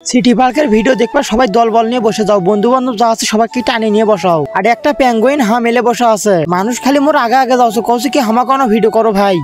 City পার্কের video দেখবা সবাই দলবল নিয়ে বসে যাও, বন্ধু বান্ধব যা আছে সবাইকে টানে নিয়ে বসাও। আর একটা প্যাঙ্গুইন মেলে বসে আছে, মানুষ খালি মোর আগে আগে যাচ্ছে, কৌছে কি হামা কোনো ভিডিও করো ভাই।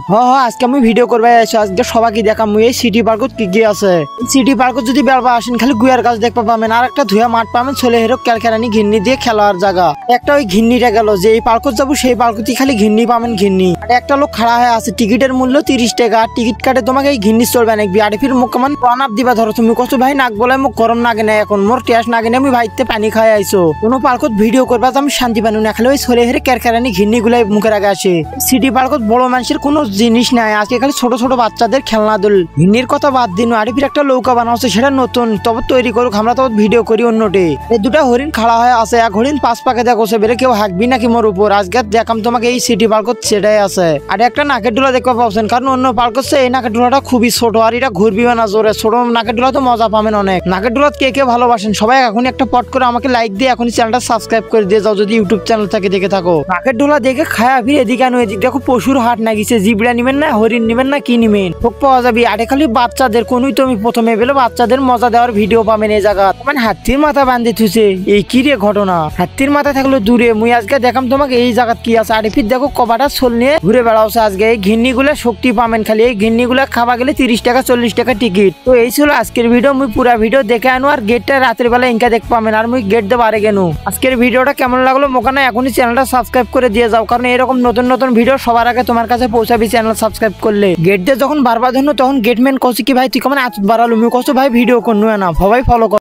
আজকে আমি ভিডিও করবে আছি, আজকে সবাইকে দেখাম এই সিটি পার্কত কি কি আছে। সিটি পার্কত যদি বেড়বা আসেন খালি গুয়ার গাছ দেখবা পাবেন, আর একটা ধুয়া মাঠ পাবেন, ছেলে হেরো ক্যালকেরানি ঘিন্নি দিয়ে খেলার জায়গা। একটা ওই ঘিন্নিটা গেল যে এই পার্কত যাবো সেই পার্কতি খালি ঘিন্নি পাবেন ঘিন্নি। আর একটা লোক খাড়া হয়ে আছে, টিকিটের মূল্য 30 টাকা, টিকিট কাটে তোমাকে এই ঘিন্নি চলবে না বিআরএফ মুখ মান প্রণাপ দিবা। ধরো তুমি কত ভাই নাক বলে মুখ গরম নাগে না, এখন মোর টেস্ট নাগে না, আমি ভাইতে পানি খাই আইসো। কোনো পার্কত ভিডিও করবা আমি শান্তি পানু না, খালি ওই ছেলে হেরে ক্যারকারানি ঘিন্নি গুলাই মুখের আগে আসে। সিটি পার্কত বড় মানুষের কোনো জিনিস নাই, আজকে খালি ছোট ছোট বাচ্চাদের খেলনা দোল। ঘিন্নির কথা বাদ দিন, আরিফির একটা নৌকা বানাচ্ছে সেটা নতুন, তবে তৈরি করুক, আমরা তবে ভিডিও করি অন্যটে। এই দুটা হরিণ খাড়া হয়ে আছে, এক হরিণ 5 পাকে দেখছে বেরে কেউ হাঁকবি নাকি মোর উপর। আজকে দেখাম তোমাকে এই সিটি পার্কত সেটাই আছে। আর একটা নাকের ডোলা দেখতে পাচ্ছেন, কারণ অন্য পার্ক হচ্ছে এই নাকের ডোলাটা খুবই ছোট, আর এটা ঘুরবি না জোরে। ছোট নাকের ডোলা তো মজা পাবেন অনেক। নাকের ডোলাত কে কে ভালোবাসেন সবাই এখন একটা পট করে আমাকে লাইক দিয়ে এখনই চ্যানেলটা সাবস্ক্রাইব করে দিয়ে যাও, যদি ইউটিউব চ্যানেল থেকে দেখে থাকো। নাকের ডোলা দেখে খায়া ফিরে এদিকে আনো, এদিক দেখো পশুর হাট নাগিছে, জিবড়া নিবেন না হরিণ নিবেন না কি নিবেন ভোগ পাওয়া যাবে। আরে খালি বাচ্চাদের কোনই তুমি প্রথমে বেলে বাচ্চাদের মজা দেওয়ার ভিডিও পাবেন এই জায়গা। মানে হাতির মাথা বান্ধে থুছে, এই কি রে ঘটনা। হাতির মাথা থাকলো দূরে, মুই আজকে দেখাম তোমাকে এই জায়গা কি আছে। আরে ফির দেখো কবাটা সোল নিয়ে ঘুরে বেড়াচ্ছে আজকে। এই ঘিন্নি গুলা শক্তি পাবেন, খালি এই ঘিন্নি গুলা খাওয়া গেলে 30 টাকা 40 টাকা টিকিট। তো এই ছিল আজকের ভিডিও, মুই পুরা ভিডিও দেখে আনো। আর গেটটা রাতের বেলা ইনকা দেখ পাবেন, আর মুই গেট দেবো আরে কেন। আজকের ভিডিওটা কেমন লাগলো মোকানে এখনই চ্যানেলটা সাবস্ক্রাইব করে দিয়ে যাও, কারণ এরকম নতুন নতুন ভিডিও সবার আগে তোমার কাছে পৌঁছাবি চ্যানেল সাবস্ক্রাইব করলে। গেট দিয়ে যখন বারবার ধরনো তখন গেটম্যান কৌশি কি ভাই তুই কেমন আজ বাড়ালো, মুই কৌশো ভাই ভিডিও করনু না, সবাই ফলো কর।